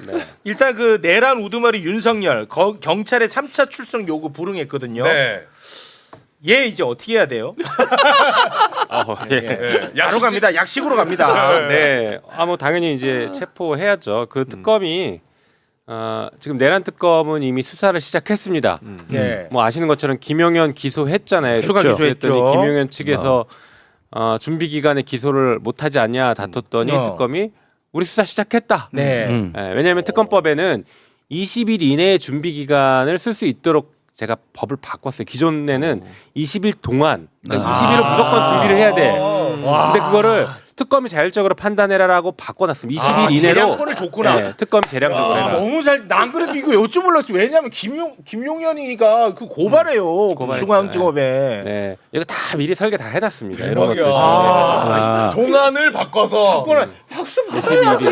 네. 일단 그 내란 우두머리 윤석열 경찰의 3차 출석 요구 불응했거든요. 네. 얘 이제 어떻게 해야 돼요? 예. 네. 바로 갑니다. 약식으로 갑니다. 네. 뭐 당연히 이제 체포해야죠. 그 특검이 지금 내란 특검은 이미 수사를 시작했습니다. 네. 뭐 아시는 것처럼 김용현 기소했잖아요. 추가 그렇죠? 기소했죠. 그랬더니 김용현 측에서 준비 기간에 기소를 못하지 않냐 다퉜더니 특검이 우리 수사 시작했다. 네. 왜냐하면 특검법에는 20일 이내에 준비 기간을 쓸 수 있도록 제가 법을 바꿨어요. 기존에는 20일 동안, 그러니까 20일은 무조건 준비를 해야 돼. 근데 그거를 특검이 자율적으로 판단해라라고 바꿔놨습니다. 20일 이내로. 재량권을 줬구나. 네, 특검이 재량적으로 해라. 너무 잘. 난 그래도 이거 여쭤보려고. 왜냐면 김용현이니까 그 고발해요. 고발했죠. 중앙지검에. 네, 이거 다 미리 설계 다 해놨습니다. 이런 것들. 동안을 바꿔서 박수 받아야지.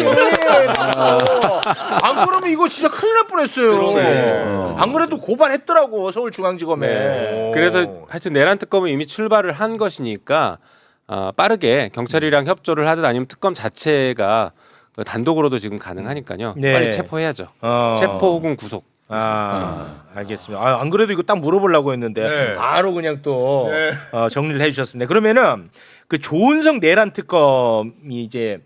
안 그러면 이거 진짜 큰일 날 뻔했어요. 안 그래도 고발했더라고 서울중앙지검에. 네. 그래서 하여튼 내란 특검은 이미 출발을 한 것이니까 빠르게 경찰이랑 협조를 하든 아니면 특검 자체가 단독으로도 지금 가능하니까요. 네. 빨리 체포해야죠. 체포 혹은 구속. 알겠습니다. 안 그래도 이거 딱 물어보려고 했는데 네. 바로 그냥 또 네. 정리를 해주셨습니다. 그러면은 그 조은석 내란 특검이 이제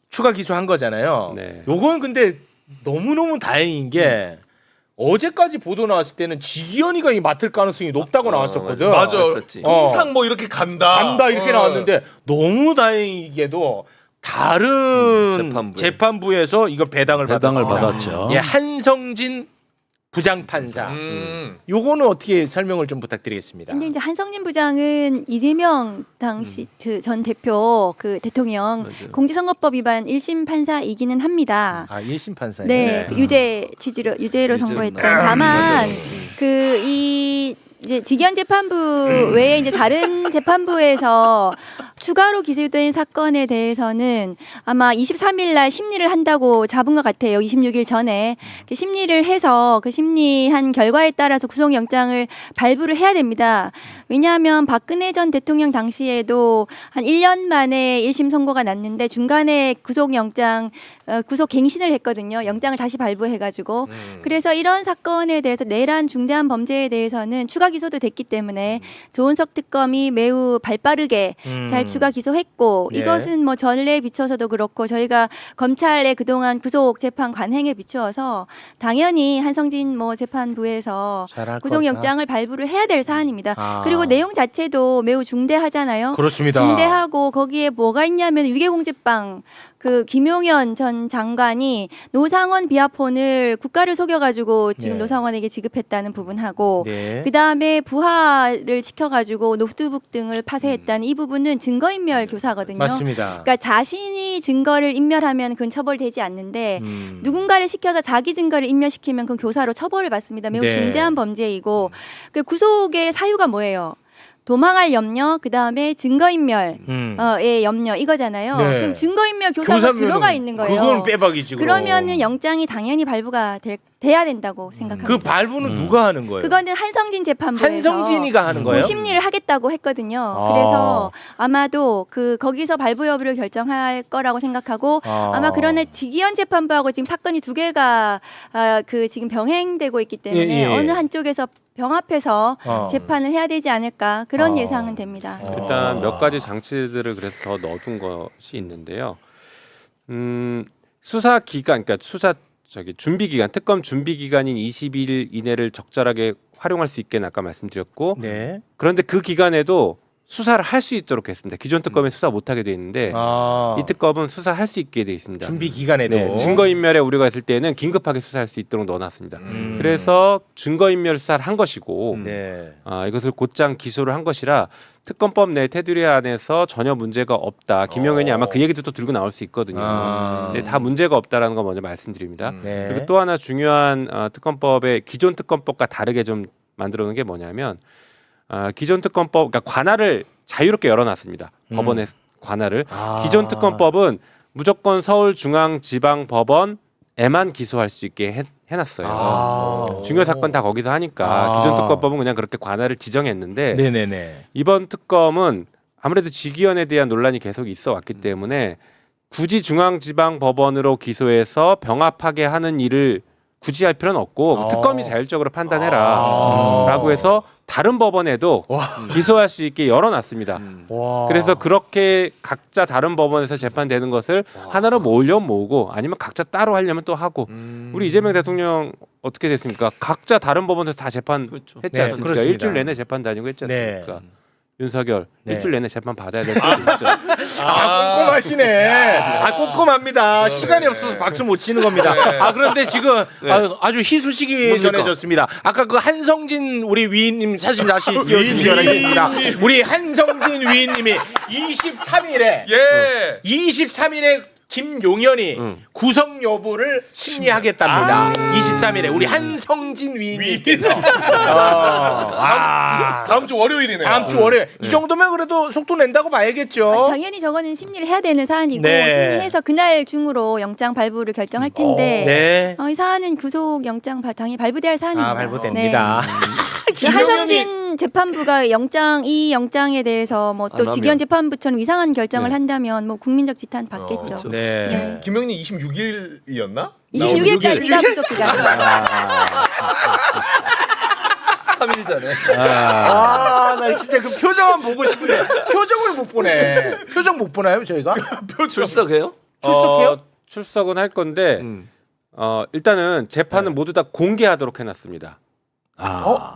추가 기소한 거잖아요. 네. 요건 근데 너무너무 다행인 게 어제까지 보도 나왔을 때는 지기현이가 맡을 가능성이 높다고 나왔었거든. 맞아. 그랬었지. 통상 뭐 이렇게 간다 이렇게 나왔는데 너무 다행이게도 다른 재판부에서 이걸 배당을 받았죠. 예, 한성진 부장판사. 요거는 어떻게 설명을 좀 부탁드리겠습니다. 근데 이제 한성진 부장은 이재명 당시 전 대표 그 대통령 공직선거법 위반 1심 판사이기는 합니다. 1심 판사예요. 네, 그 유죄로 선고했던. 다만 그 이제 직위원 재판부 외에 이제 다른 재판부에서 추가로 기소된 사건에 대해서는 아마 23일 날 심리를 한다고 잡은 것 같아요. 26일 전에 심리를 해서 그 심리한 결과에 따라서 구속영장을 발부를 해야 됩니다. 왜냐하면 박근혜 전 대통령 당시에도 한 1년 만에 1심 선고가 났는데 중간에 구속갱신을 했거든요. 영장을 다시 발부해가지고. 그래서 이런 사건에 대해서 내란 중대한 범죄에 대해서는 추가 기소도 됐기 때문에 조은석 특검이 매우 발빠르게 잘 추가 기소했고 이것은 뭐 전례에 비춰서도 그렇고 저희가 검찰의 그동안 구속 재판 관행에 비추어서 당연히 한성진 재판부에서 구속영장을 발부를 해야 될 사안입니다. 그리고 내용 자체도 매우 중대하잖아요. 그렇습니다. 중대하고 거기에 뭐가 있냐면 유괴공제빵 그 김용현 전 장관이 노상원 비아폰을 국가를 속여가지고 지금 노상원에게 지급했다는 부분하고 그 다음에 부하를 시켜가지고 노트북 등을 파쇄했다는 이 부분은 증거인멸 교사거든요. 맞습니다. 그러니까 자신이 증거를 인멸하면 그건 처벌되지 않는데 누군가를 시켜서 자기 증거를 인멸시키면 그건 교사로 처벌을 받습니다. 매우 중대한 범죄이고 그 구속의 사유가 뭐예요? 도망할 염려, 그 다음에 증거인멸의 염려 이거잖아요. 그럼 증거인멸 교사가 들어가 있는 거예요. 그건 빼박이지. 그러면은 영장이 당연히 발부가 돼야 된다고 생각합니다. 그 발부는 누가 하는 거예요? 그거는 한성진 재판부에서 한성진이가 하는 거예요? 심리를 하겠다고 했거든요. 그래서 아마도 거기서 발부 여부를 결정할 거라고 생각하고 아마 그러네 직위원 재판부하고 지금 사건이 두 개가 지금 병행되고 있기 때문에 어느 한쪽에서 병합해서 재판을 해야 되지 않을까 그런 예상은 됩니다. 일단 몇 가지 장치들을 그래서 더 넣어둔 것이 있는데요. 수사 기간, 그러니까 준비 기간, 특검 준비 기간인 20일 이내를 적절하게 활용할 수 있게 아까 말씀드렸고, 그런데 그 기간에도 수사를 할 수 있도록 했습니다. 기존 특검에 수사 못하게 돼 있는데 이 특검은 수사할 수 있게 돼 있습니다. 준비 기간에도 증거인멸에 우려가 있을 때는 긴급하게 수사할 수 있도록 넣어놨습니다. 그래서 증거인멸 수사를 한 것이고 이것을 곧장 기소를 한 것이라 특검법 내 테두리 안에서 전혀 문제가 없다. 김용현이 아마 그 얘기도 또 들고 나올 수 있거든요. 근데 다 문제가 없다라는 거 먼저 말씀드립니다. 그리고 또 하나 중요한 특검법의 기존 특검법과 다르게 좀 만들어 놓은 게 뭐냐면 기존 특검법, 그러니까 관할을 자유롭게 열어놨습니다. 법원의 관할을. 기존 특검법은 무조건 서울중앙지방법원에만 기소할 수 있게 해놨어요. 중요 사건 다 거기서 하니까 기존 특검법은 그냥 그렇게 관할을 지정했는데 이번 특검은 아무래도 직위원에 대한 논란이 계속 있어 왔기 때문에 굳이 중앙지방법원으로 기소해서 병합하게 하는 일을 굳이 할 필요는 없고 특검이 자율적으로 판단해라라고 해서 다른 법원에도 기소할 수 있게 열어놨습니다. 그래서 그렇게 각자 다른 법원에서 재판되는 것을 하나로 모으려면 모으고 아니면 각자 따로 하려면 또 하고 우리 이재명 대통령 어떻게 됐습니까? 각자 다른 법원에서 다 재판했지 네, 않습니까? 그렇습니다. 일주일 내내 재판 다니고 했지 않습니까? 윤석열 네. 일주일 내내 재판 받아야 될 수도 있죠. 꼼꼼하시네. 꼼꼼합니다. 시간이 없어서 박수 못 치는 겁니다. 그런데 지금 아주 희소식이 뭡니까? 전해졌습니다. 아까 그 한성진 우리 위인님 사진 다시 띄워주시기 바라겠습니다. 우리 한성진 위인님이 23일에 김용현이 구속 여부를 심리하겠답니다. 23일에 우리 한성진 위인님께서 다음 주 월요일이네요. 다음 주 월요일 이 정도면 그래도 속도 낸다고 봐야겠죠. 당연히 저거는 심리를 해야 되는 사안이고 네. 심리해서 그날 중으로 영장 발부를 결정할 텐데 네. 이 사안은 구속 영장 당연히 발부돼야 할 사안입니다. 발부됩니다. 그 한성진 재판부가 이 영장에 대해서 뭐 또 직위원 재판부처럼 이상한 결정을 한다면 뭐 국민적 지탄 받겠죠. 네. 김영님 26일이었나? 26일까지가 구속 기간. 3일 전에. 나 진짜 그 표정은 보고 싶은데 표정을 못 보네. 표정 못 보나요 저희가? 출석해요? 출석해요? 출석은 할 건데 일단은 재판은 모두 다 공개하도록 해놨습니다.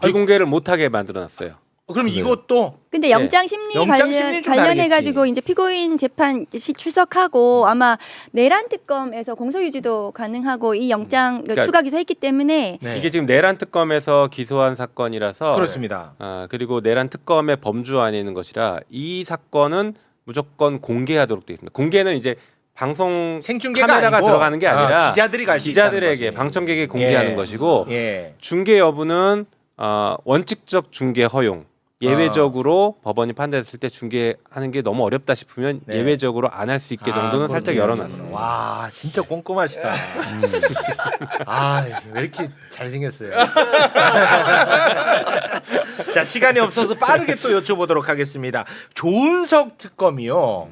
비공개를 못하게 만들어놨어요. 그럼 이것도 근데 영장 심리 영장 심리 좀 관련해 가지고 다르겠지. 이제 피고인 재판 출석하고 아마 내란 특검에서 공소 유지도 가능하고 이 영장 추가 기소했기 때문에 네. 이게 지금 내란 특검에서 기소한 사건이라서 그렇습니다. 그리고 내란 특검의 범주 안에 있는 것이라 이 사건은 무조건 공개하도록 되어 있습니다. 공개는 이제 방송 생중계가 카메라가 아니고, 들어가는 게 아니라 기자들이 갈 수 기자들에게 방청객에 공개하는 것이고 중계 여부는 원칙적 중계 허용. 예외적으로 법원이 판단했을 때 중계하는 게 너무 어렵다 싶으면 예외적으로 안 할 수 있게 정도는 살짝 열어놨습니다. 와 진짜 꼼꼼하시다. 왜 이렇게 잘생겼어요. 자 시간이 없어서 빠르게 또 여쭤보도록 하겠습니다. 조은석 특검이요.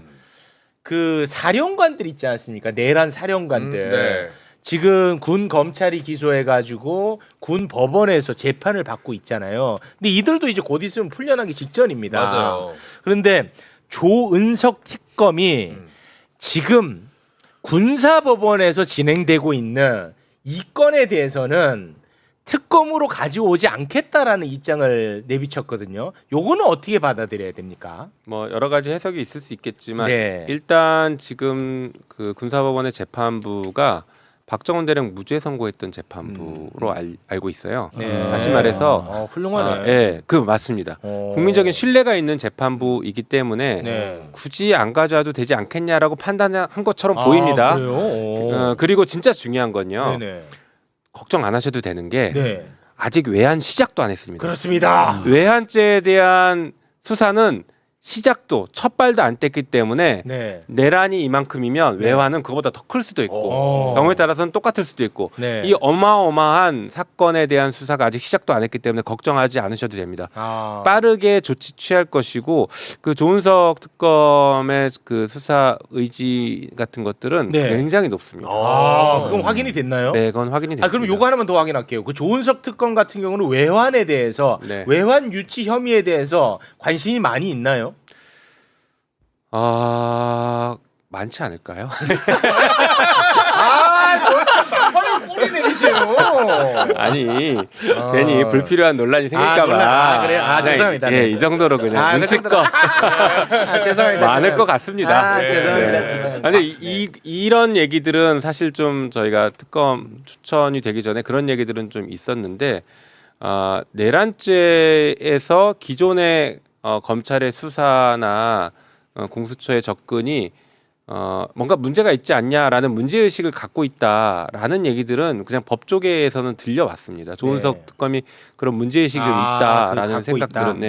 그 사령관들 있지 않습니까? 내란 사령관들. 네. 지금 군 검찰이 기소해가지고 군 법원에서 재판을 받고 있잖아요. 근데 이들도 이제 곧 있으면 풀려나기 직전입니다. 맞아요. 그런데 조은석 특검이 지금 군사법원에서 진행되고 있는 이 건에 대해서는 특검으로 가져오지 않겠다라는 입장을 내비쳤거든요. 요거는 어떻게 받아들여야 됩니까? 뭐 여러 가지 해석이 있을 수 있겠지만 네. 일단 지금 그 군사법원의 재판부가 박정원 대령 무죄 선고했던 재판부로 알고 있어요. 다시 말해서 훌륭하네. 그 맞습니다. 국민적인 신뢰가 있는 재판부이기 때문에 굳이 안 가져와도 되지 않겠냐라고 판단한 것처럼 보입니다. 그래요? 그리고 진짜 중요한 건요. 네네. 걱정 안 하셔도 되는 게 네. 아직 외환 시작도 안 했습니다. 그렇습니다. 외환죄에 대한 수사는 시작도 첫 발도 안 뗐기 때문에 네. 내란이 이만큼이면 외환은 그거보다 더 클 수도 있고 경우에 따라서는 똑같을 수도 있고 네. 이 어마어마한 사건에 대한 수사가 아직 시작도 안 했기 때문에 걱정하지 않으셔도 됩니다. 빠르게 조치 취할 것이고 그 조은석 특검의 그 수사 의지 같은 것들은 굉장히 높습니다. 그럼 확인이 됐나요? 네, 그건 확인이 됐습니다. 그럼 요거 하나만 더 확인할게요. 그 조은석 특검 같은 경우는 외환에 대해서 외환 유치 혐의에 대해서 관심이 많이 있나요? 많지 않을까요? 허리 꼬리 내리세요. 아니 괜히 불필요한 논란이 생길까봐. 그래요? 죄송합니다. 예, 이 정도로 그냥 눈치껏 죄송합니다. 많을 것 같습니다. 죄송합니다. 근데 이런 얘기들은 사실 좀 저희가 특검 추천이 되기 전에 그런 얘기들은 좀 있었는데 내란죄에서 기존의 검찰의 수사나 공수처의 접근이 뭔가 문제가 있지 않냐라는 문제의식을 갖고 있다라는 얘기들은 그냥 법조계에서는 들려왔습니다. 조은석 특검이 그런 문제의식이 좀 있다라는 생각들은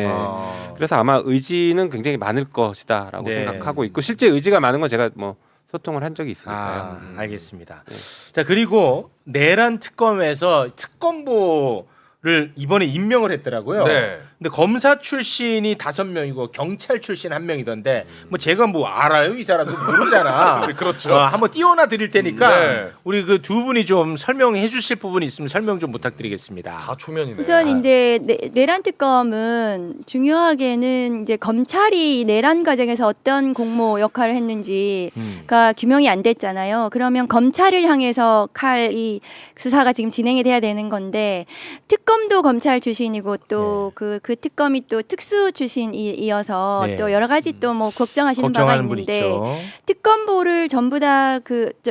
그래서 아마 의지는 굉장히 많을 것이다라고 생각하고 있고 실제 의지가 많은 건 제가 뭐 소통을 한 적이 있으니까요. 알겠습니다. 자 그리고 내란 특검에서 특검보를 이번에 임명을 했더라고요. 근데 근데 검사 출신이 5명이고 경찰 출신 1명이던데 뭐 제가 뭐 알아요? 이 사람도 모르잖아. 그렇죠. 한번 띄워놔 드릴 테니까 네. 우리 그 두 분이 좀 설명해 주실 부분이 있으면 설명 좀 부탁드리겠습니다. 다 초면이네. 우선 이제 내란 특검은 중요하게는 이제 검찰이 내란 과정에서 어떤 공모 역할을 했는지가 규명이 안 됐잖아요. 그러면 검찰을 향해서 이 수사가 지금 진행이 돼야 되는 건데 특검도 검찰 출신이고 또 그 특검이 또 특수 출신이어서 네. 또 여러 가지 또 뭐 걱정하시는 바가 걱정하는 분 있는데 있죠. 특검보를 전부 다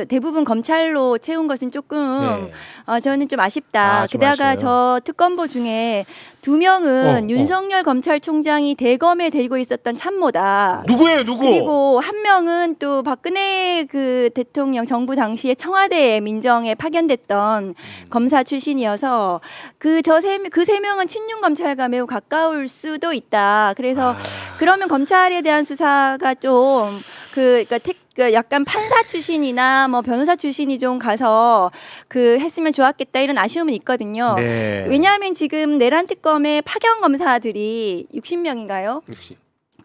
대부분 검찰로 채운 것은 조금 저는 좀 아쉽다. 아, 좀 게다가 아쉬워요. 저 특검보 중에 2명은 윤석열 검찰총장이 대검에 데리고 있었던 참모다. 누구예요, 누구? 그리고 한 명은 또 박근혜 그 대통령 정부 당시에 청와대 민정에 파견됐던 검사 출신이어서 그 세 명은 친윤 검찰과 매우 가까울 수도 있다. 그래서 그러면 검찰에 대한 수사가 좀 그러니까 약간 판사 출신이나 뭐 변호사 출신이 좀 가서 했으면 좋았겠다 이런 아쉬움은 있거든요. 네. 왜냐하면 지금 내란 특검의 파견 검사들이 60명인가요? 역시.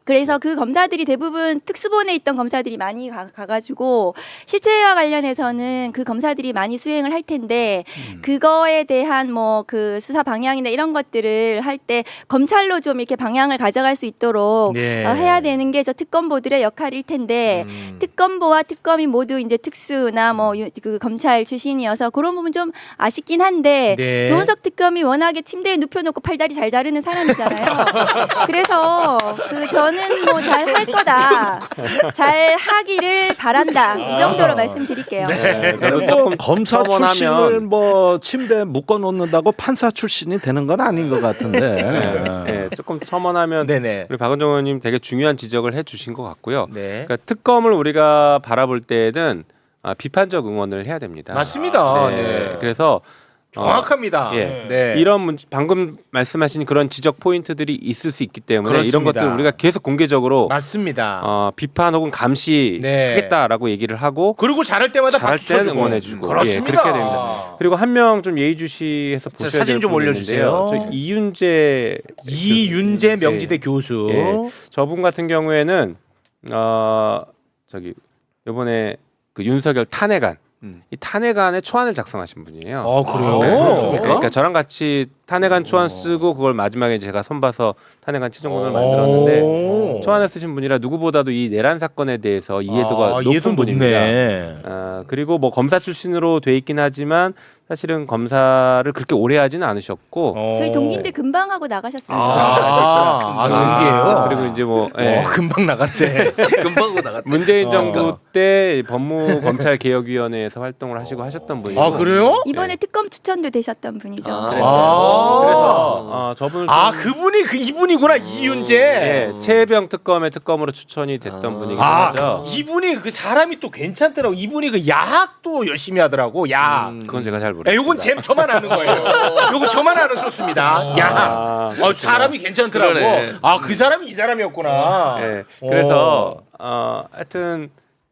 그래서 그 검사들이 대부분 특수본에 있던 검사들이 많이 가가지고 실체와 관련해서는 그 검사들이 많이 수행을 할 텐데 그거에 대한 뭐 그 수사 방향이나 이런 것들을 할 때 검찰로 좀 이렇게 방향을 가져갈 수 있도록 해야 되는 게 저 특검보들의 역할일 텐데 특검보와 특검이 모두 이제 특수나 뭐 그 검찰 출신이어서 그런 부분 좀 아쉽긴 한데 네. 조은석 특검이 워낙에 침대에 눕혀놓고 팔다리 잘 자르는 사람이잖아요. 그래서 저는 뭐 잘 할 거다. 잘 하기를 바란다. 이 정도로 말씀드릴게요. 네, 저도 뭐 조금 검사 첨언하면- 출신을 뭐 침대에 묶어 놓는다고 판사 출신이 되는 건 아닌 것 같은데. 네, 조금 첨언하면 네네. 우리 박은정 의원님 되게 중요한 지적을 해주신 것 같고요. 네. 그러니까 특검을 우리가 바라볼 때는 비판적 응원을 해야 됩니다. 맞습니다. 네. 네. 그래서 정확합니다. 예. 네. 이런 방금 말씀하신 그런 지적 포인트들이 있을 수 있기 때문에 이런 그렇습니다. 것들 우리가 계속 공개적으로 맞습니다. 비판 혹은 감시하겠다라고 얘기를 하고 그리고 잘할 때마다 잘할 박수 때는 쳐주고. 응원해주고 그렇습니다. 예, 그렇게 됩니다. 그리고 한 명 좀 예의주시해서 보셔야 사진 될 좀 분이 올려주세요. 있는데요. 저 이윤재 이윤재 명지대 교수. 예. 저분 같은 경우에는 이번에 그 윤석열 탄핵안 이 탄핵안에 초안을 작성하신 분이에요. 그래요? 네, 그러니까 저랑 같이 탄핵안 초안 쓰고 그걸 마지막에 제가 손봐서 탄핵안 최종본을 만들었는데 초안을 쓰신 분이라 누구보다도 이 내란 사건에 대해서 이해도가 높은 분입니다. 그리고 뭐 검사 출신으로 돼 있긴 하지만 사실은 검사를 그렇게 오래 하지는 않으셨고 저희 동기인데 금방 하고 나가셨습니다. 동기예요. 그리고 이제 뭐 예. 금방 나갔대. 금방 고 나갔다. 문재인 정부 때 법무검찰개혁위원회에서 활동을 하시고 하셨던 분이고 그래요? 이번에 특검 추천도 되셨던 분이죠. 그래서 저분을 그분이 이분이구나. 이윤재. 예, 최혜병 특검의 특검으로 추천이 됐던 분이기도 하죠. 이분이 그 사람이 또 괜찮더라고. 이분이 그 야학도 열심히 하더라고. 야학. 그건 제가 잘 모르겠어요. 요건 저만 아는 거예요. 요건 저만 아는 소스입니다. 야학. 사람이 괜찮더라고. 그러네. 그 사람이 이 사람이었구나. 예, 그래서 하여튼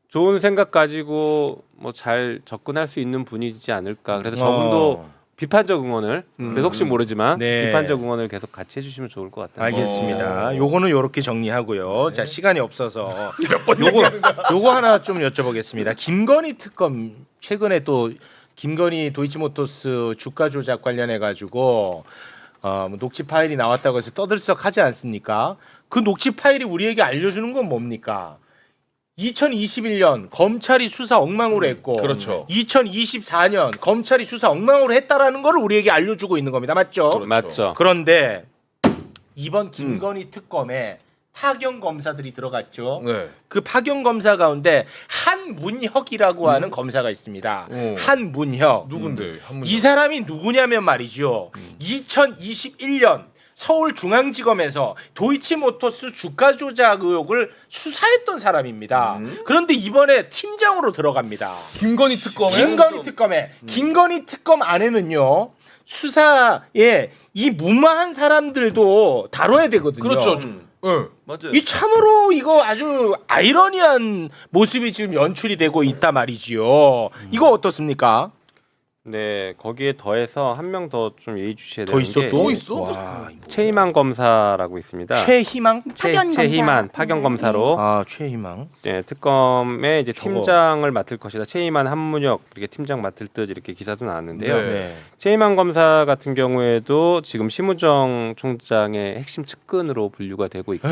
좋은 생각 가지고 뭐 잘 접근할 수 있는 분이지 않을까. 그래서 저분도 비판적 응원을 그래서 혹시 모르지만 네. 비판적 응원을 계속 같이 해주시면 좋을 것 같아요. 알겠습니다. 요거는 요렇게 정리하고요. 자, 시간이 없어서 요거 하나 좀 여쭤보겠습니다. 김건희 특검 최근에 또 김건희 도이치모터스 주가 조작 관련해 가지고 녹취 파일이 나왔다고 해서 떠들썩하지 않습니까? 그 녹취 파일이 우리에게 알려주는 건 뭡니까? 2021년 검찰이 수사 엉망으로 했고, 그렇죠. 2024년 검찰이 수사 엉망으로 했다라는 걸 우리에게 알려주고 있는 겁니다. 맞죠? 그렇죠. 맞죠. 그런데 이번 김건희 특검에 파견 검사들이 들어갔죠. 네. 그 파견 검사 가운데 한문혁이라고 하는 검사가 있습니다. 한문혁. 누군데? 이 사람이 누구냐면 말이죠. 2021년 서울중앙지검에서 도이치모터스 주가 조작 의혹을 수사했던 사람입니다. 그런데 이번에 팀장으로 들어갑니다. 김건희 특검에. 김건희 특검 안에는요. 수사에 이 무마한 사람들도 다뤄야 되거든요. 그렇죠. 맞아요. 이 참으로 이거 아주 아이러니한 모습이 지금 연출이 되고 있단 말이지요. 이거 어떻습니까? 네, 거기에 더해서 한 명 더 좀 예의주시해야 더 되는 있어 게 또 있어? 와, 최희만 검사라고 있습니다. 최희망? 파견 최희만 검사. 파견 검사로 아 최희망. 네, 특검의 이제 저거. 팀장을 맡을 것이다. 최희만 한문혁 이렇게 팀장 맡을 듯 이렇게 기사도 나왔는데요. 네. 네. 최희만 검사 같은 경우에도 지금 심우정 총장의 핵심 측근으로 분류가 되고 있고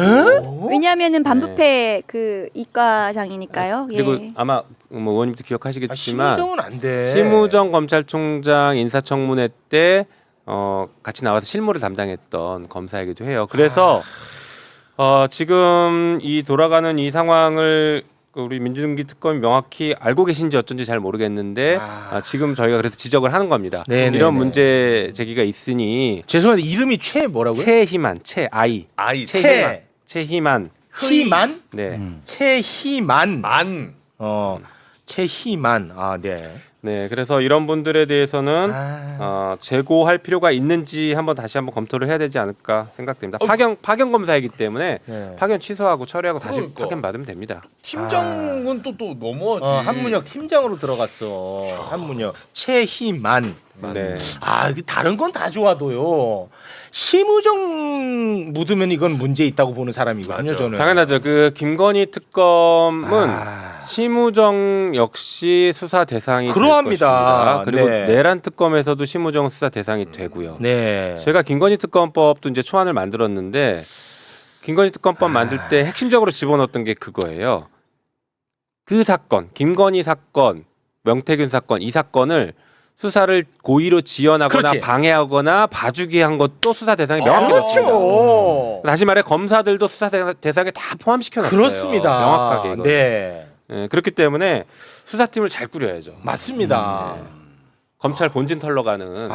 왜냐하면은 반부패 그 이과장이니까요. 네. 그리고 예. 아마 뭐 의원님도 기억하시겠지만 심우정은 안 돼. 심우정 검찰총장 인사청문회 때 같이 나와서 실무를 담당했던 검사이기도 해요. 그래서 지금 이 돌아가는 이 상황을 우리 민주당기 특검이 명확히 알고 계신지 어쩐지 잘 모르겠는데 지금 저희가 그래서 지적을 하는 겁니다. 네네네. 이런 문제 제기가 있으니 죄송한데 이름이 최 뭐라고요? 최희만 최아이 아이 최희만 희만? 네. 최희만. 만. 최희만. 아, 네. 네, 그래서 이런 분들에 대해서는 재고할 필요가 있는지 다시 한번 검토를 해야 되지 않을까 생각됩니다. 파견 검사이기 때문에 네. 파견 취소하고 처리하고 다시 그러니까. 파견 받으면 됩니다. 팀장은 또 넘어가지. 한문혁 팀장으로 들어갔어. 한문혁. 최희만. 네. 이게 다른 건 다 좋아도요. 심우정 묻으면 이건 문제 있다고 보는 사람이거든요. 맞아. 저는. 당연하죠. 그 김건희 특검은 심우정 역시 수사 대상이 그러합니다. 될 것입니다. 그리고 네. 내란 특검에서도 심우정 수사 대상이 되고요. 네. 제가 김건희 특검법도 이제 초안을 만들었는데 김건희 특검법 만들 때 핵심적으로 집어넣었던 게 그거예요. 그 사건, 김건희 사건, 명태균 사건 이 사건을 수사를 고의로 지연하거나 그렇지. 방해하거나 봐주기 한 것도 수사 대상이 명확히 그렇죠. 넣습니다. 다시 말해 검사들도 수사 대상에 다 포함시켜 놨어요. 그렇습니다. 명확하게 이거. 네. 네, 그렇기 때문에 수사팀을 잘 꾸려야죠. 맞습니다. 검찰 본진 털러 가는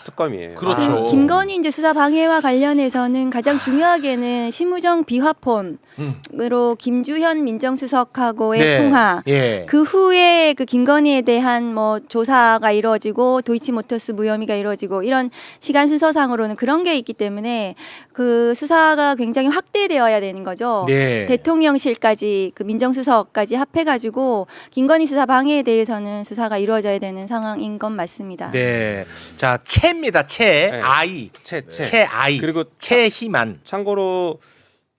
특검이에요. 그렇죠. 김건희 이제 수사 방해와 관련해서는 가장 중요하게는 심우정 비화폰으로 김주현 민정수석하고의 네. 통화. 예. 그 후에 그 김건희에 대한 뭐 조사가 이루어지고 도이치모터스 무혐의가 이루어지고 이런 시간 순서상으로는 그런 게 있기 때문에 그 수사가 굉장히 확대되어야 되는 거죠. 네. 대통령실까지 그 민정수석까지 합해가지고 김건희 수사 방해에 대해서는 수사가 이루어져야 되는 상황인 건 맞습니다. 네. 자, 채입니다. 채. 네. 아이. 채아이. 그리고 채희만. 참고로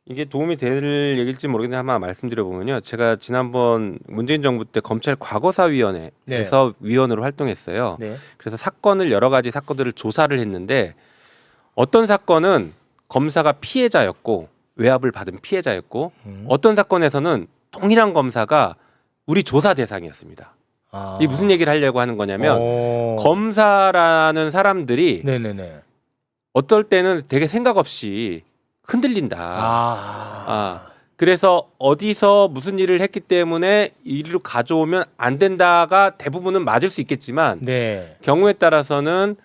이게 도움이 될 얘기일지 모르겠는데 한번 말씀드려 보면요. 제가 지난번 문재인 정부 때 검찰 과거사위원회에서 위원으로 활동했어요. 네. 그래서 여러 가지 사건들을 조사를 했는데 어떤 사건은 검사가 피해자였고 외압을 받은 피해자였고 어떤 사건에서는 동일한 검사가 우리 조사 대상이었습니다. 이 무슨 얘기를 하려고 하는 거냐면 검사라는 사람들이 네네네. 어떨 때는 되게 생각 없이 흔들린다. 그래서 어디서 무슨 일을 했기 때문에 이리로 가져오면 안 된다가 대부분은 맞을 수 있겠지만 네. 경우에 따라서는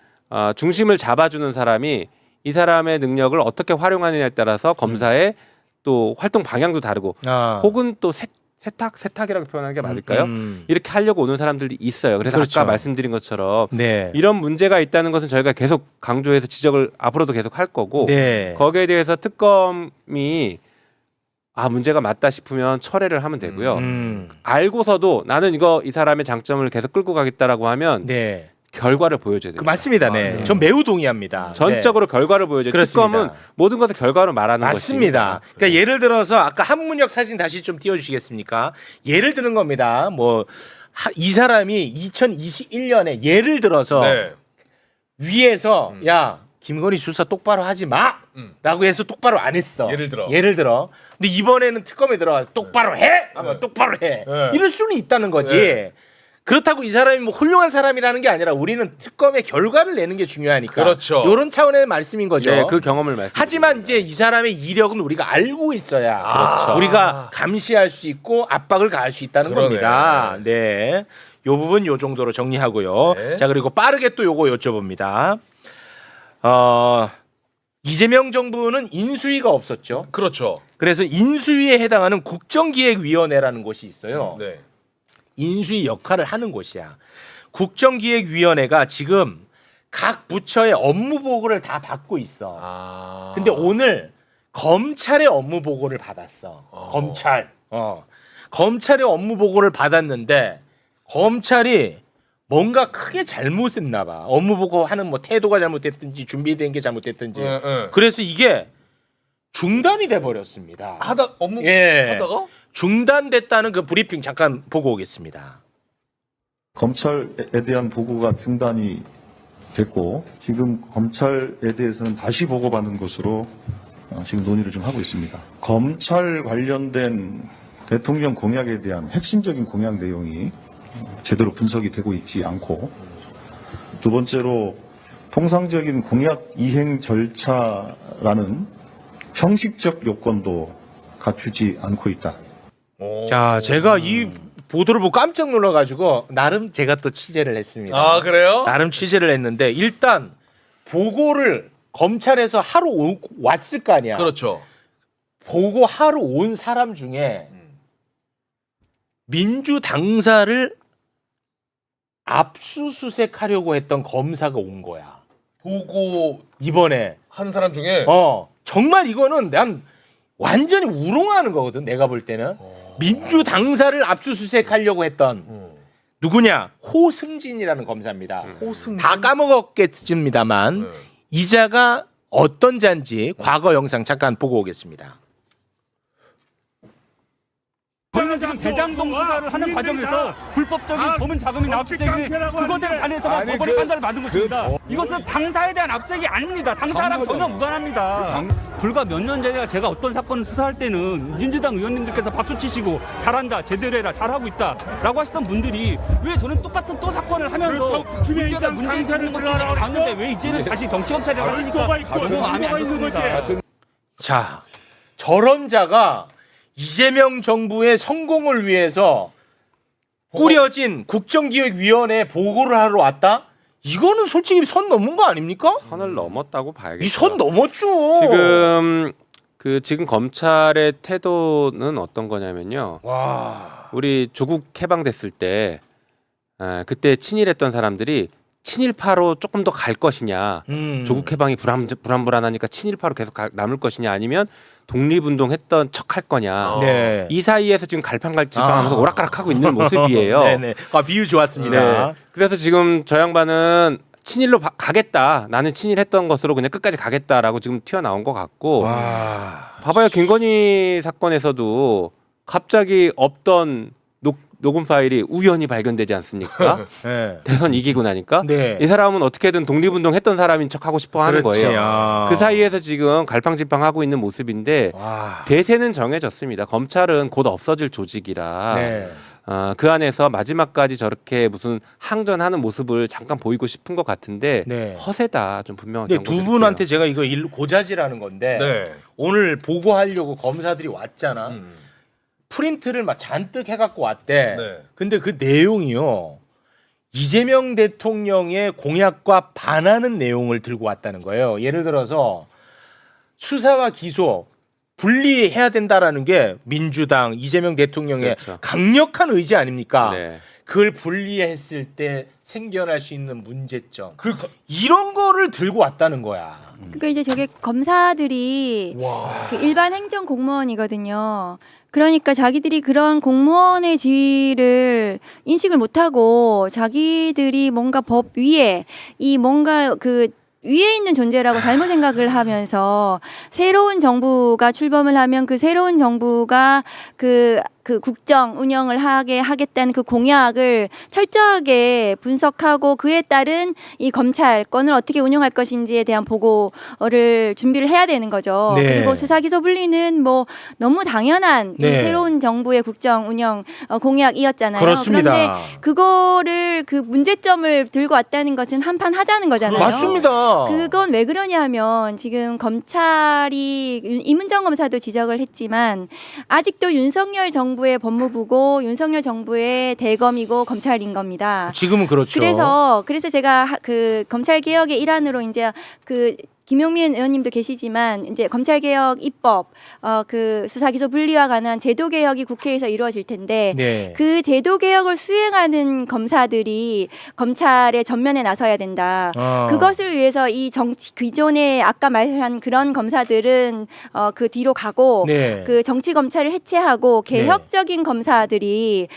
중심을 잡아주는 사람이 이 사람의 능력을 어떻게 활용하느냐에 따라서 검사의 또 활동 방향도 다르고 혹은 또 세탁이라고 표현하는 게 맞을까요? 이렇게 하려고 오는 사람들이 있어요. 그래서 그렇죠. 아까 말씀드린 것처럼 네. 이런 문제가 있다는 것은 저희가 계속 강조해서 지적을 앞으로도 계속 할 거고 네. 거기에 대해서 특검이 문제가 맞다 싶으면 철회를 하면 되고요. 알고서도 나는 이 사람의 장점을 계속 끌고 가겠다라고 하면 네. 결과를 보여줘야 돼요. 맞습니다. 네. 전 매우 동의합니다. 전적으로 결과를 보여줘야 돼요. 그렇습니다. 특검은 모든 것을 결과로 말하는 맞습니다. 것입니다. 그러니까 예를 들어서 아까 한문혁 사진 다시 좀 띄워주시겠습니까? 예를 드는 겁니다. 이 사람이 2021년에 예를 들어서 네. 위에서 야 김건희 수사 똑바로 하지 마라고 해서 똑바로 안 했어. 예를 들어. 근데 이번에는 특검에 들어가서 똑바로 해. 하면 똑바로 해. 네. 이럴 수는 있다는 거지. 네. 그렇다고 이 사람이 뭐 훌륭한 사람이라는 게 아니라 우리는 특검의 결과를 내는 게 중요하니까. 그렇죠. 이런 차원의 말씀인 거죠. 네, 그 경험을 말씀. 하지만 이제 이 사람의 이력은 우리가 알고 있어야 그렇죠. 우리가 감시할 수 있고 압박을 가할 수 있다는 그러네. 겁니다. 네, 요 부분 요 정도로 정리하고요. 네. 자 그리고 빠르게 또 요거 여쭤봅니다. 이재명 정부는 인수위가 없었죠. 그렇죠. 그래서 인수위에 해당하는 국정기획위원회라는 곳이 있어요. 네. 인수위 역할을 하는 곳이야. 국정기획위원회가 지금 각 부처의 업무 보고를 다 받고 있어. 근데 오늘 검찰의 업무 보고를 받았어. 검찰의 업무 보고를 받았는데 검찰이 뭔가 크게 잘못했나 봐. 업무 보고 하는 뭐 태도가 잘못됐든지 준비된 게 잘못됐든지. 그래서 이게 중단이 돼 버렸습니다. 업무 예. 하다가 중단됐다는 그 브리핑 잠깐 보고 오겠습니다. 검찰에 대한 보고가 중단이 됐고 지금 검찰에 대해서는 다시 보고받는 것으로 지금 논의를 좀 하고 있습니다. 검찰 관련된 대통령 공약에 대한 핵심적인 공약 내용이 제대로 분석이 되고 있지 않고 두 번째로 통상적인 공약 이행 절차라는 형식적 요건도 갖추지 않고 있다. 자, 제가 이 보도를 보고 깜짝 놀라가지고 나름 제가 또 취재를 했습니다. 아 그래요? 나름 취재를 했는데 일단 보고를 검찰에서 하러 왔을 거 아니야. 그렇죠. 보고하러 온 사람 중에 민주 당사를 압수수색하려고 했던 검사가 온 거야. 보고 이번에 하는 사람 중에 정말 이거는 난 완전히 우롱하는 거거든. 내가 볼 때는 민주 당사를 압수수색하려고 했던 누구냐? 호승진이라는 검사입니다. 호승 다 까먹었겠습니다만 이자가 어떤 자인지 과거 영상 잠깐 보고 오겠습니다. 저희는 지금 대장동 수사를 하는 과정에서 불법적인 검은 자금이 나왔기 때문에 그것에 관해서만 법원의 판단을 받은 것입니다. 이것은 당사에 대한 압색이 아닙니다. 당사랑 전혀 무관합니다. 불과 몇 년 전에 제가 어떤 사건을 수사할 때는 민주당 의원님들께서 박수 치시고 잘한다, 제대로 해라, 잘하고 있다 라고 하시던 분들이 왜 저는 똑같은 또 사건을 하면서 문제가 문제 있는 것을 봤는데 왜 이제는 다시 정치검찰이라고 하시니까 너무 마음이 안 좋습니다. 자, 저런 자가 이재명 정부의 성공을 위해서 꾸려진 국정기획위원회 보고를 하러 왔다? 이거는 솔직히 선 넘은 거 아닙니까? 선을 넘었다고 봐야겠죠. 이 선 넘었죠. 지금 검찰의 태도는 어떤 거냐면요. 와. 우리 조국 해방됐을 때 그때 친일했던 사람들이 친일파로 조금 더 갈 것이냐, 조국 해방이 불안불안하니까 친일파로 계속 남을 것이냐, 아니면 독립운동했던 척할 거냐. 네. 이 사이에서 지금 갈팡갈팡하면서 오락가락하고 있는 모습이에요. 네네. 비유 좋았습니다. 네. 그래서 지금 저 양반은 친일로 가겠다. 나는 친일했던 것으로 그냥 끝까지 가겠다라고 지금 튀어나온 것 같고. 와. 봐봐요. 김건희 사건에서도 갑자기 없던 녹음 파일이 우연히 발견되지 않습니까? 네. 대선 이기고 나니까 네. 이 사람은 어떻게든 독립운동 했던 사람인 척하고 싶어 하는 그렇지. 거예요. 아. 그 사이에서 지금 갈팡질팡하고 있는 모습인데 와. 대세는 정해졌습니다. 검찰은 곧 없어질 조직이라 네. 그 안에서 마지막까지 저렇게 무슨 항전하는 모습을 잠깐 보이고 싶은 것 같은데 네. 허세다. 좀 분명하게 근데 두 분한테 제가 이거 고자질하는 건데 네. 오늘 보고하려고 검사들이 왔잖아. 프린트를 막 잔뜩 해갖고 왔대. 네. 근데 그 내용이요. 이재명 대통령의 공약과 반하는 내용을 들고 왔다는 거예요. 예를 들어서 수사와 기소 분리해야 된다라는 게 민주당 이재명 대통령의 그렇죠. 강력한 의지 아닙니까? 네. 그걸 분리했을 때 생겨날 수 있는 문제점. 이런 거를 들고 왔다는 거야. 그러니까 이제 저게 검사들이 그 일반 행정 공무원이거든요. 그러니까 자기들이 그런 공무원의 지위를 인식을 못하고 자기들이 뭔가 법 위에 이 뭔가 그 위에 있는 존재라고 잘못 생각을 하면서 새로운 정부가 출범을 하면 그 새로운 정부가 그 국정 운영을 하겠다는 그 공약을 철저하게 분석하고 그에 따른 이 검찰권을 어떻게 운영할 것인지에 대한 보고를 준비를 해야 되는 거죠. 네. 그리고 수사기소 분리는 뭐 너무 당연한 네. 이 새로운 정부의 국정 운영 공약이었잖아요. 그렇습니다. 그런데 그거를 그 문제점을 들고 왔다는 것은 한판 하자는 거잖아요. 맞습니다. 그건 왜 그러냐 하면 지금 검찰이 이문정 검사도 지적을 했지만 아직도 윤석열 정부의 법무부고 윤석열 정부의 대검이고 검찰인 겁니다. 지금은 그렇죠. 그래서 제가 그 검찰 개혁의 일환으로 이제 그 김용민 의원님도 계시지만 이제 검찰개혁 입법 그 수사기소 분리와 관한 제도 개혁이 국회에서 이루어질 텐데 네. 그 제도 개혁을 수행하는 검사들이 검찰의 전면에 나서야 된다. 그것을 위해서 이 정치 기존에 아까 말한 그런 검사들은 그 뒤로 가고 네. 그 정치 검찰을 해체하고 개혁적인 검사들이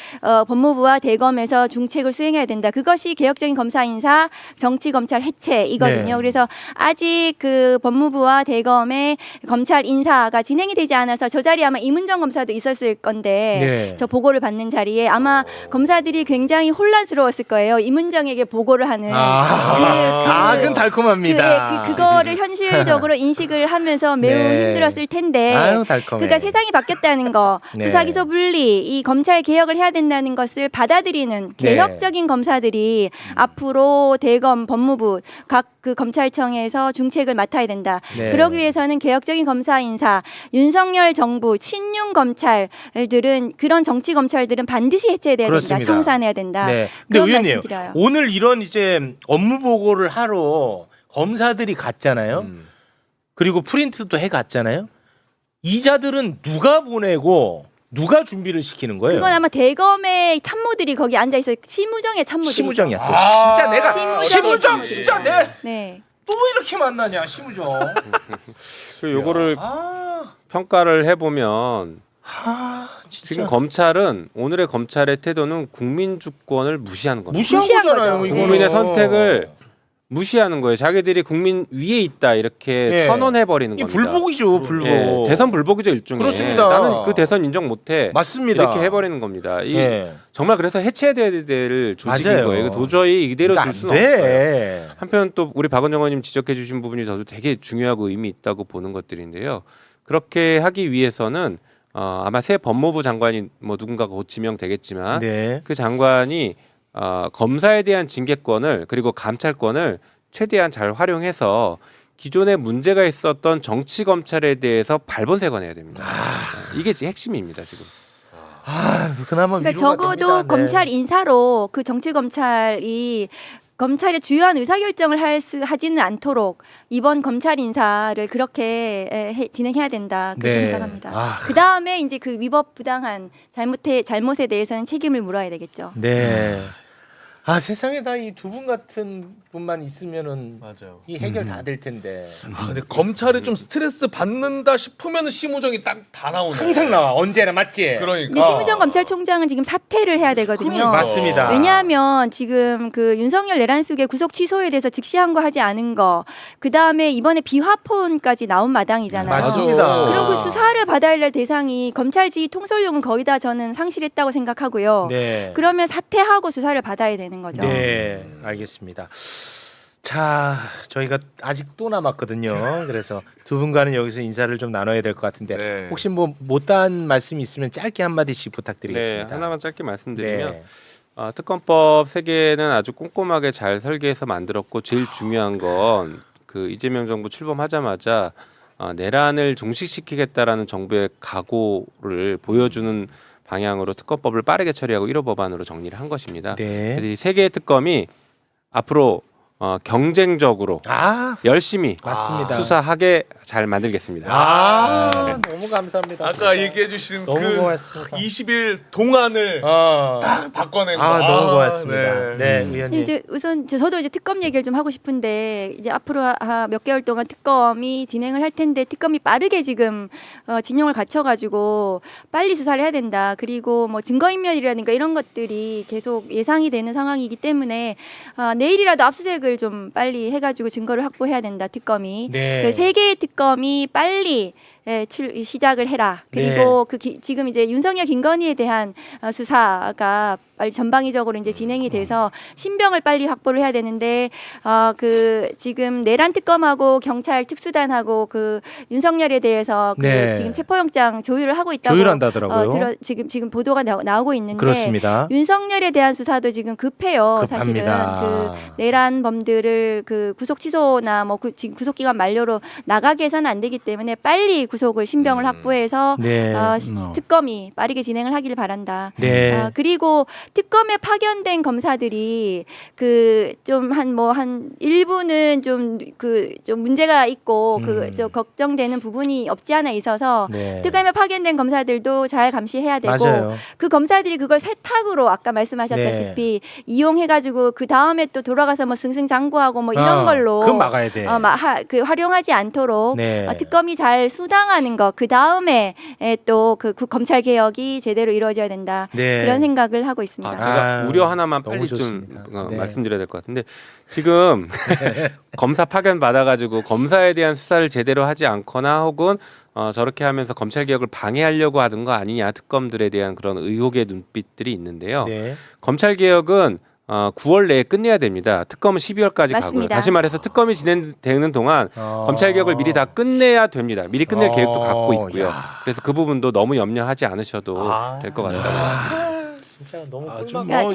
법무부와 대검에서 중책을 수행해야 된다. 그것이 개혁적인 검사 인사, 정치 검찰 해체이거든요. 네. 그래서 아직 그 법무부와 대검의 검찰 인사가 진행이 되지 않아서 저 자리에 아마 이문정 검사도 있었을 건데 네. 저 보고를 받는 자리에 아마 검사들이 굉장히 혼란스러웠을 거예요. 이문정에게 보고를 하는 그건 달콤합니다. 그거를 현실적으로 인식을 하면서 매우 네. 힘들었을 텐데 아유, 달콤해. 그러니까 세상이 바뀌었다는 거, 네. 수사기소 분리, 이 검찰 개혁을 해야 된다는 것을 받아들이는 네. 개혁적인 검사들이 앞으로 대검, 법무부 각 그 검찰청에서 중책을 맡아야 된다. 네. 그러기 위해서는 개혁적인 검사 인사, 윤석열 정부 친윤 검찰들은 그런 정치 검찰들은 반드시 해체돼야 그렇습니다. 된다. 청산해야 된다. 네. 근데 그런 의원님 말씀드려요. 오늘 이런 이제 업무 보고를 하러 검사들이 갔잖아요. 그리고 프린트도 해 갔잖아요. 이자들은 누가 보내고 누가 준비를 시키는 거예요? 그건 아마 대검의 참모들이 거기 앉아 있어요. 시무정의 참모들. 시무정이야 또. 진짜 내가 시무정 진짜 네. 또 이렇게 만나냐 시무정. 그 요거를 아, 평가를 해보면 진짜. 지금 검찰은 오늘의 검찰의 태도는 국민 주권을 무시하는 겁니다. 무시한 거잖아요. 거죠. 이거는. 국민의 선택을 무시하는 거예요. 자기들이 국민 위에 있다 이렇게 예. 선언해 버리는 이 겁니다. 불복이죠, 불복. 예, 대선 불복이죠 일종의. 그렇습니다. 나는 그 대선 인정 못해. 맞습니다. 이렇게 해버리는 겁니다. 예. 정말 그래서 해체돼야 될 조직인 맞아요. 거예요. 이거 도저히 이대로 그러니까 둘 수는 안 돼. 없어요. 한편 또 우리 박은정 의원님 지적해주신 부분이 저도 되게 중요하고 의미 있다고 보는 것들인데요. 그렇게 하기 위해서는 아마 새 법무부 장관이 뭐 누군가가 곧 지명되겠지만 네. 그 장관이 검사에 대한 징계권을 그리고 감찰권을 최대한 잘 활용해서 기존에 문제가 있었던 정치 검찰에 대해서 발본색원해야 됩니다. 이게 핵심입니다 지금. 그나마 그러니까 위로가 적어도 됩니다. 네. 검찰 인사로 그 정치 검찰이 검찰의 주요한 의사결정을 하지는 않도록 이번 검찰 인사를 그렇게 진행해야 된다 그렇게 네. 생각합니다. 그 다음에 이제 그 위법 부당한 잘못에 대해서는 책임을 물어야 되겠죠. 네. 세상에 다 이 두 분 같은 분만 있으면은 이 해결 다 될 텐데. 근데 검찰에 좀 스트레스 받는다 싶으면 시무정이 딱 다 나오네. 항상 나와. 언제나 맞지? 그러니까. 근데 심우정 검찰총장은 지금 사퇴를 해야 되거든요. 맞습니다. 왜냐하면 지금 그 윤석열 내란숙의 구속 취소에 대해서 즉시 항고하지 않은 거, 그 다음에 이번에 비화폰까지 나온 마당이잖아요. 맞습니다. 그리고 수사를 받아야 할 대상이 검찰 지휘 통솔용은 거의 다 저는 상실했다고 생각하고요. 네. 그러면 사퇴하고 수사를 받아야 되는 거죠. 네, 알겠습니다. 자, 저희가 아직 또 남았거든요. 그래서 두 분과는 여기서 인사를 좀 나눠야 될 것 같은데 네. 혹시 뭐 못다한 말씀이 있으면 짧게 한 마디씩 부탁드리겠습니다. 네, 하나만 짧게 말씀드리면 네. 특검법 세 개는 아주 꼼꼼하게 잘 설계해서 만들었고 제일 중요한 건 그 이재명 정부 출범하자마자 내란을 종식시키겠다라는 정부의 각오를 보여주는 방향으로 특검법을 빠르게 처리하고 1호 법안으로 정리를 한 것입니다. 네. 그래서 이 세 개의 특검이 앞으로 경쟁적으로 열심히 맞습니다. 수사하게 잘 만들겠습니다. 너무 감사합니다. 아까 얘기해 주신 너무 그 고맙습니다. 20일 동안을 딱 바꿔낸 거. 너무 고맙습니다. 네. 네, 의원님. 이제 우선 저도 이제 특검 얘기를 좀 하고 싶은데 이제 앞으로 몇 개월 동안 특검이 진행을 할 텐데 특검이 빠르게 지금 진영을 갖춰가지고 빨리 수사를 해야 된다. 그리고 뭐 증거인멸이라든가 이런 것들이 계속 예상이 되는 상황이기 때문에 내일이라도 압수수색을 좀 빨리 해가지고 증거를 확보해야 된다. 특검이. 네. 그 세 개의 특검이 빨리 시작을 해라. 그리고 지금 이제 윤석열 김건희에 대한 수사가 빨리 전방위적으로 이제 진행이 돼서 신병을 빨리 확보를 해야 되는데 그 지금 내란 특검하고 경찰 특수단하고 그 윤석열에 대해서 그 지금 체포영장 조율을 하고 있다고 조율한다더라고요. 지금 보도가 나오고 있는데 그렇습니다. 윤석열에 대한 수사도 지금 급해요. 급합니다. 사실은 그 내란범들을 그 구속 취소나 뭐 지금 구속 기간 만료로 나가게 해서는 안 되기 때문에 빨리 구속을 신병을 확보해서 네. 특검이 빠르게 진행을 하기를 바란다. 네. 그리고 특검에 파견된 검사들이 그 좀 한 일부는 좀 문제가 있고 좀 걱정되는 부분이 없지 않아 있어서 네. 특검에 파견된 검사들도 잘 감시해야 되고 맞아요. 그 검사들이 그걸 세탁으로 아까 말씀하셨다시피 이용해가지고 그 다음에 또 돌아가서 뭐 승승장구하고 뭐 이런 걸로 그건 막아야 돼. 그 활용하지 않도록 네. 특검이 잘 수당하는 것 그 다음에 또 그 검찰 개혁이 제대로 이루어져야 된다 네. 그런 생각을 하고 있습니다. 제가 우려 하나만 너무 빨리 좋습니다. 좀 네. 말씀드려야 될 것 같은데 지금 검사 파견 받아가지고 검사에 대한 수사를 제대로 하지 않거나 혹은 저렇게 하면서 검찰 개혁을 방해하려고 하는 거 아니냐 특검들에 대한 그런 의혹의 눈빛들이 있는데요. 네. 검찰 개혁은 9월 내에 끝내야 됩니다. 특검은 12월까지 가고요. 맞습니다. 다시 말해서 특검이 진행되는 동안 검찰 개혁을 미리 다 끝내야 됩니다. 미리 끝낼 계획도 갖고 있고요. 야. 그래서 그 부분도 너무 염려하지 않으셔도 될 것 같다고. 진짜 너무 좀 꿀맛. 뭐